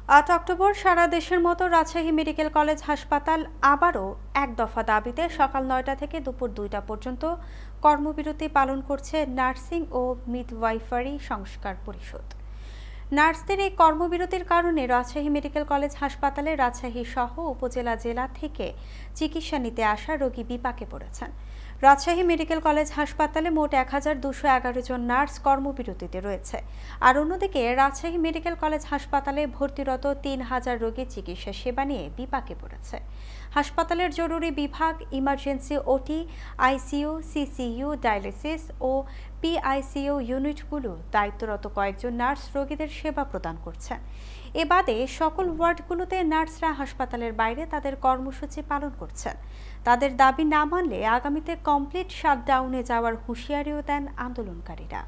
8 October সারা দেশের মতো Rajshahi medical college হাসপাতাল আবারও এক দফা দাবিতে সকাল 9টা থেকে দুপুর 2টা পর্যন্ত কর্মবিরতি পালন করছে নার্সিং ও মিডওয়াইফারি সংস্কার পরিষদ। নার্সদের এই কর্মবিরতির কারণে রাজশাহী মেডিকেল কলেজ হাসপাতালে রাজশাহী সহ উপজেলা জেলা থেকে চিকিৎসা নিতে আসা রোগী বিপাকে পড়েছেন। রাজশাহী মেডিকেল কলেজ হাসপাতালে মোট 1211 জন নার্স কর্মবিরতিতে রয়েছে। আর অন্যদিকে রাজশাহী মেডিকেল কলেজ হাসপাতালে ভর্তিরত 3000 রোগী চিকিৎসা সেবা নিয়ে বিপাকে পড়েছে। হাসপাতালের জরুরি বিভাগ, ইমার্জেন্সি ওটি, আইসিইউ, সিসিইউ, ডায়ালিসিস ও পিআইসিইউ ইউনিটগুলো দায়িত্বরত কয়েকজন নার্স রোগীদের সেবা প্রদান করছেন। এ বাদে সকল ওয়ার্ডগুলোতে নার্সরা হাসপাতালের বাইরে তাদের কর্মসূচি পালন করছেন। তাদের দাবি না মানলে আগামীতে কমপ্লিট শাটডাউনে যাওয়ার হুঁশিয়ারিও দেন আন্দোলনকারীরা।